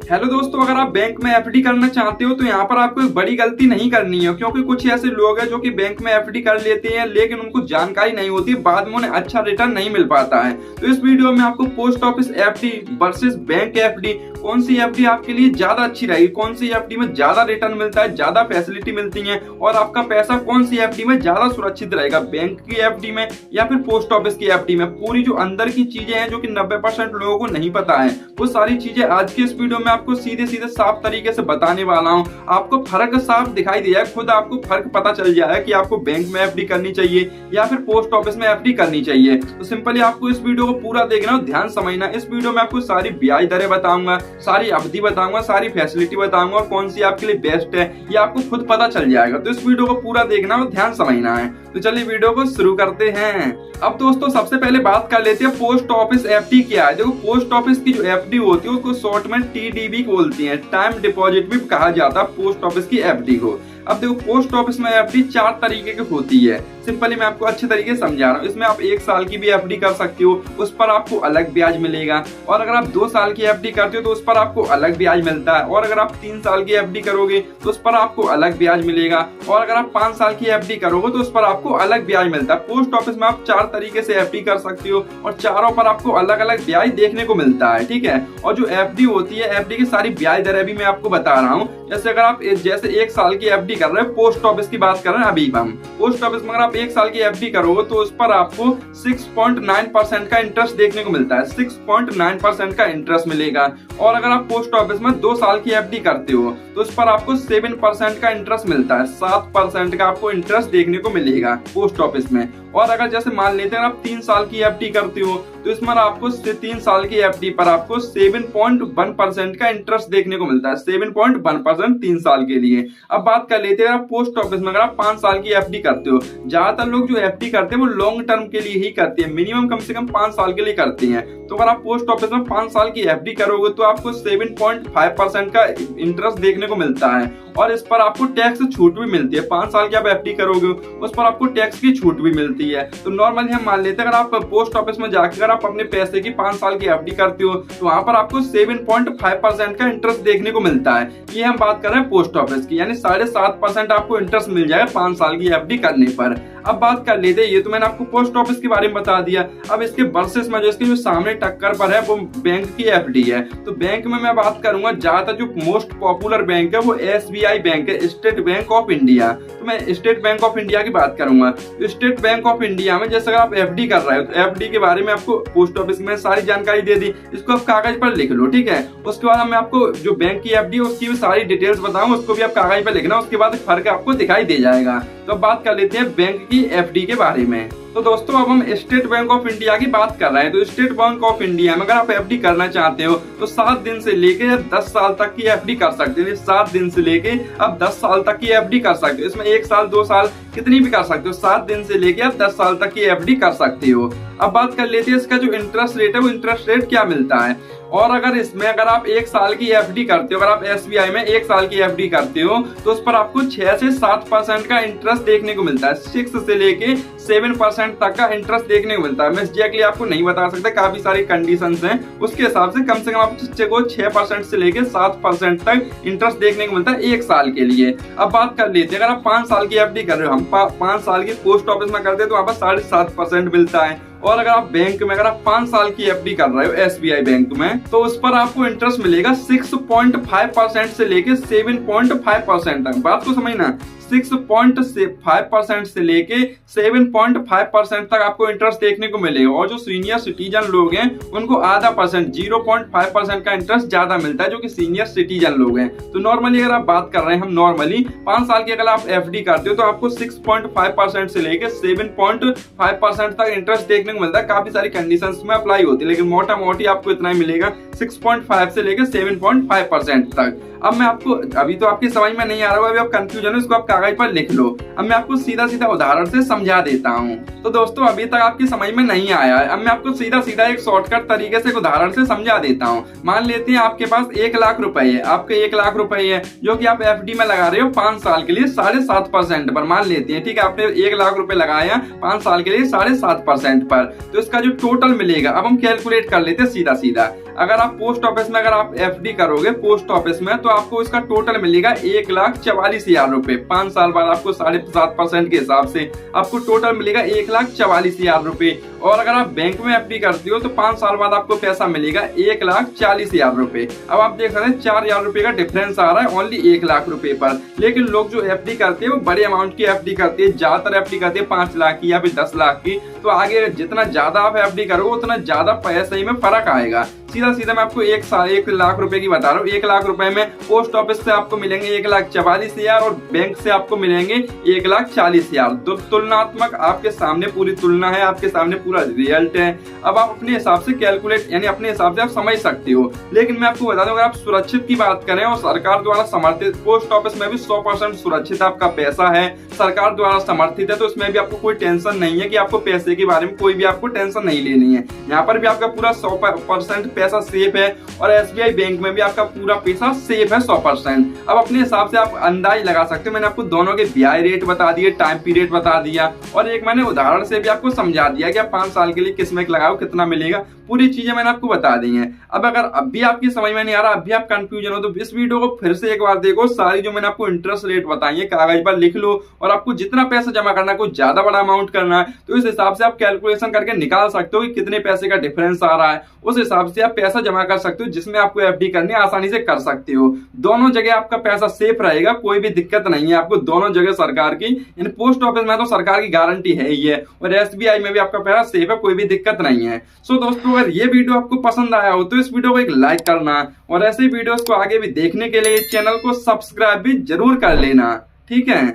Hello दोस्तों, अगर आप बैंक में एफडी करना चाहते हो तो यहाँ पर आपको एक बड़ी गलती नहीं करनी है, क्योंकि कुछ ऐसे लोग हैं जो कि बैंक में एफडी कर लेते हैं लेकिन उनको जानकारी नहीं होती, बाद में उन्हें अच्छा रिटर्न नहीं मिल पाता है। तो इस वीडियो में आपको post office FD versus bank FD, कौन सी एफडी आपके लिए ज्यादा अच्छी रहेगी, कौन सी एफडी में ज्यादा रिटर्न मिलता है, ज्यादा फैसिलिटी मिलती है और आपका पैसा कौन सी एफडी में ज्यादा सुरक्षित रहेगा, बैंक की एफडी में या फिर पोस्ट ऑफिस की एफडी में। पूरी जो अंदर की चीजें हैं जो कि 90% लोगों को नहीं पता है, वो सारी चीजें आज की इस वीडियो में आपको सीधे सीधे साफ तरीके से बताने वाला हूं। आपको फर्क साफ दिखाई दे जाए, खुद आपको फर्क पता चल जाए कि आपको बैंक में एफडी करनी चाहिए या फिर पोस्ट ऑफिस में एफडी करनी चाहिए। तो सिंपली आपको इस वीडियो को पूरा देखना और ध्यान समझना। इस वीडियो में आपको सारी ब्याज दरें बताऊंगा, सारी अवधि बताऊंगा, सारी फैसिलिटी बताऊंगा और कौन सी आपके लिए बेस्ट है ये आपको खुद पता चल जाएगा। तो इस वीडियो को पूरा देखना और ध्यान समझना है। तो चलिए वीडियो को शुरू करते हैं। अब दोस्तों सबसे पहले बात कर लेते हैं पोस्ट ऑफिस एफडी क्या है। देखो, पोस्ट ऑफिस की जो एफडी होती है उसको शॉर्ट में टीडीबी बोलती है, टाइम डिपॉजिट भी कहा जाता है पोस्ट ऑफिस की एफडी को। अब देखो, पोस्ट ऑफिस में एफडी 4 तरीके की होती है। सिंपली मैं आपको अच्छे तरीके से समझा रहा हूँ। इसमें आप 1 साल की भी एफडी कर सकते हो, उस पर आपको अलग ब्याज मिलेगा। और अगर आप 2 साल की एफडी करते हो तो उस पर आपको अलग ब्याज मिलता है। और अगर आप 3 साल की एफडी करोगे तो उस पर आपको अलग ब्याज मिलेगा। और अगर आप 5 साल की एफडी करोगे तो उस पर आपको अलग ब्याज मिलता है। पोस्ट ऑफिस में आप 4 तरीके से एफडी कर सकते हो और चारों पर आपको अलग अलग ब्याज देखने को मिलता है, ठीक है। और जो एफडी होती है, एफडी की सारी ब्याज दरें भी मैं आपको बता रहा हूँ। जैसे अगर आप 1 साल की एफडी कर रहे हो, पोस्ट ऑफिस की बात कर रहे हैं अभी हम, पोस्ट ऑफिस में अगर आप 1 साल की एफडी करोगे तो उस पर आपको 6.9% का इंटरेस्ट देखने को मिलता है। 6.9% का इंटरेस्ट मिलेगा। और अगर आप पोस्ट ऑफिस में 2 साल की एफडी करते हो तो उस पर आपको 7% का इंटरेस्ट मिलता है। 7% का आपको इंटरेस्ट देखने को मिलेगा पोस्ट ऑफिस में। और अगर जैसे मान लेते हैं आप 3 साल की एफडी करते हो तो इसमें आपको 3 साल की एफडी पर आपको 7.1% का इंटरेस्ट देखने को मिलता है। 7.1% 3 साल के लिए। अब बात कर लेते हैं पोस्ट ऑफिस में अगर आप 5 साल की एफडी करते हो। ज्यादातर लोग जो एफडी करते हैं वो लॉन्ग टर्म के लिए ही करते हैं, मिनिमम कम से कम 5 साल के लिए करते हैं। तो अगर आप पोस्ट ऑफिस में 5 साल की एफडी करोगे तो आपको 7.5% का इंटरेस्ट देखने को मिलता है। और इस पर आपको टैक्स छूट भी मिलती है। 5 साल की आप एफडी करोगे उस पर आपको टैक्स की छूट भी मिलती है। तो नॉर्मली हम मान लेते हैं अगर आप पोस्ट ऑफिस में जाकर अगर आप अपने पैसे की 5 साल की एफडी करते हो तो वहां पर आपको 7.5% का इंटरेस्ट देखने को मिलता है। ये हम बात कर रहे हैं पोस्ट ऑफिस की, यानी 7.5% आपको इंटरेस्ट मिल जाएगा 5 साल की एफडी करने पर। अब बात कर लेते हैं, ये तो मैंने आपको पोस्ट ऑफिस के बारे में बता दिया। अब इसके वर्सेस में जो इसके जो सामने टक्कर पर है वो बैंक की एफडी है। तो बैंक में मैं बात करूंगा, ज्यादातर जो मोस्ट पॉपुलर बैंक है वो एसबीआई बैंक है, स्टेट बैंक ऑफ इंडिया। तो मैं स्टेट बैंक ऑफ इंडिया की बात करूंगा। तो स्टेट बैंक ऑफ इंडिया में जैसे अगर आप एफडी कर रहे हो तो एफडी के बारे में आपको पोस्ट ऑफिस में सारी जानकारी दे दी, इसको आप कागज पर लिख लो, ठीक है। उसके बाद मैं आपको जो बैंक की एफडी है उसकी भी सारी डिटेल्स बताऊंगा, उसको भी आप कागज पर लिखना, उसके बाद फर्क आपको दिखाई दे जाएगा। तो अब बात कर लेते हैं बैंक की एफडी के बारे में। तो दोस्तों अब हम स्टेट बैंक ऑफ इंडिया की बात कर रहे हैं। तो स्टेट बैंक ऑफ इंडिया में अगर आप एफडी करना चाहते हो तो 7 दिन से लेके 10 साल तक की एफडी कर सकते हो। 7 दिन से लेके अब 10 साल तक की एफडी कर सकते हो। इसमें 1 साल 2 साल कितनी भी कर सकते हो। 7 दिन से लेके आप 10 साल तक की एफडी कर सकते हो। अब बात कर लेते हैं इसका जो इंटरेस्ट रेट है वो इंटरेस्ट रेट क्या मिलता है। और अगर इसमें अगर आप 1 साल की एफडी करते हो, अगर आप एसबीआई में 1 साल की एफडी करते हो तो उस पर आपको 6 से 7% का इंटरेस्ट देखने को मिलता है। 6 से लेके 7% तक का इंटरेस्ट देखने को मिलता है। मैं एग्जैक्टली आपको नहीं बता सकता, काफी सारी कंडीशंस हैं, उसके हिसाब से कम आपको 6% से लेके 7% तक इंटरेस्ट देखने को मिलता है 1 साल के लिए। अब बात कर लेते हैं अगर आप 5 साल की एफडी कर रहे हो, हम 5 साल की पोस्ट ऑफिस में करते हैं तो वहां पर 7.5% मिलता है। और अगर आप बैंक में अगर आप 5 साल की एफडी कर रहे हो एसबीआई बैंक में तो उस पर आपको इंटरेस्ट मिलेगा 6.5% से लेके 7.5% तक। बात को समझना, 6.5% से लेके 7.5% तक आपको इंटरेस्ट देखने को मिलेगा। और जो सीनियर सिटीजन लोग हैं उनको आधा परसेंट 0.5% का इंटरेस्ट ज्यादा मिलता है, जो कि सीनियर सिटीजन लोग हैं। तो नॉर्मली अगर आप बात कर रहे हैं, हम नॉर्मली 5 साल की अगर आप एफडी करते हो तो आपको 6.5% से लेके 7.5% तक इंटरेस्ट देखने को मिलता है। काफी सारी कंडीशंस में अप्लाई होती है, लेकिन मोटा मोटी आपको इतना ही मिलेगा 6.5 से लेके 7.5% तक। अब मैं आपको, अभी तो आपकी समझ में नहीं आ रहा है, अभी आप कंफ्यूजन है, इसको आप कागज पर लिख लो। अब मैं आपको सीधा सीधा उदाहरण से समझा देता हूँ। तो दोस्तों अभी तक आपकी समझ में नहीं आया है, अब मैं आपको सीधा सीधा एक शॉर्टकट तरीके से एक उदाहरण से समझा देता हूँ। मान लेते हैं आपके पास 1 लाख रुपए है, आपके 1 लाख रुपए है जो कि आप एफडी में लगा रहे हो 5 साल के लिए 7.5% पर, मान लेते हैं, ठीक है। आपने 1 लाख रुपए लगाया 5 साल के लिए 7.5% पर, तो इसका जो टोटल मिलेगा, अब हम कैलकुलेट कर लेते हैं सीधा सीधा। अगर आप आप पोस्ट ऑफिस में अगर आप एफडी करोगे पोस्ट ऑफिस में तो आपको इसका टोटल मिलेगा 1,44,000 रुपए। 5 साल बाद आपको 7.5% के हिसाब से आपको टोटल मिलेगा 1,44,000 रुपए। और अगर आप बैंक में एफडी करते हो तो 5 साल बाद आपको पैसा मिलेगा 1,40,000 रुपए। अब आप देख सकते हैं 4,000 रुपए का डिफरेंस आ रहा है ओनली 1,00,000 रुपए पर। लेकिन लोग जो एफडी करते हैं वो बड़े अमाउंट की एफडी करते हैं, ज्यादातर एफडी करते हैं 5 लाख की या फिर 10 लाख की। तो आगे जितना ज्यादा आप एफडी करोगे उतना ज्यादा पैसे में फर्क आएगा। सीधा सीधा मैं आपको 1,00,000 रुपए की बता रहा हूँ। 1,00,000 रुपए में पोस्ट ऑफिस से आपको मिलेंगे 1,44,000 और बैंक से आपको मिलेंगे 1,40,000। तो तुलनात्मक आपके सामने पूरी तुलना है, आपके सामने पूरा रिजल्ट है। अब आप अपने हिसाब से कैलकुलेट यानी अपने हिसाब से आप समझ सकते हो। लेकिन मैं आपको बता दूं अगर आप सुरक्षित की बात करें और सरकार द्वारा समर्थित पोस्ट ऑफिस में भी 100% सुरक्षित आपका पैसा है, सरकार द्वारा समर्थित है, तो इसमें भी आपको कोई टेंशन नहीं है कि आपको पैसे के बारे में कोई भी आपको टेंशन नहीं लेनी है। यहाँ पर भी आपका पूरा 100% पैसा सेफ है और एसबीआई बैंक में भी आपका पूरा पैसा सेफ है 100%। अब अपने हिसाब से आप अंदाज लगा सकते हो। मैंने आपको दोनों के ब्याज रेट बता दिए, टाइम पीरियड बता दिया और एक मैंने उदाहरण से भी आपको समझा दिया कि आप 5 साल के लिए किसमें लगाओ कितना मिलेगा, पूरी चीजें मैंने आपको बता दी हैं। अब अगर अब भी आपकी समझ में नहीं आ रहा, अब भी आप कंफ्यूजन हो, तो इस वीडियो को फिर से एक बार देखो। सारी जो मैंने आपको इंटरेस्ट रेट बताई है कागज पर लिख लो और आपको जितना पैसा जमा करना है, कोई ज्यादा बड़ा अमाउंट करना है तो इस हिसाब से आप कैलकुलेशन करके निकाल सकते हो कि कितने पैसे का डिफरेंस आ रहा है। उस हिसाब से आप पैसा जमा कर सकते हो, जिसमें आपको एफडी करनी आसानी से कर सकते हो। दोनों जगह आपका पैसा सेफ रहेगा, कोई भी दिक्कत नहीं है आपको। दोनों जगह सरकार की यानी पोस्ट ऑफिस में तो सरकार की गारंटी है ही है और एसबीआई में भी आपका पैसा सेफ है, कोई भी दिक्कत नहीं है। सो दोस्तों अगर ये वीडियो आपको पसंद आया हो तो इस वीडियो को एक लाइक करना और ऐसे वीडियोस को आगे भी देखने के लिए चैनल को सब्सक्राइब भी जरूर कर लेना, ठीक है।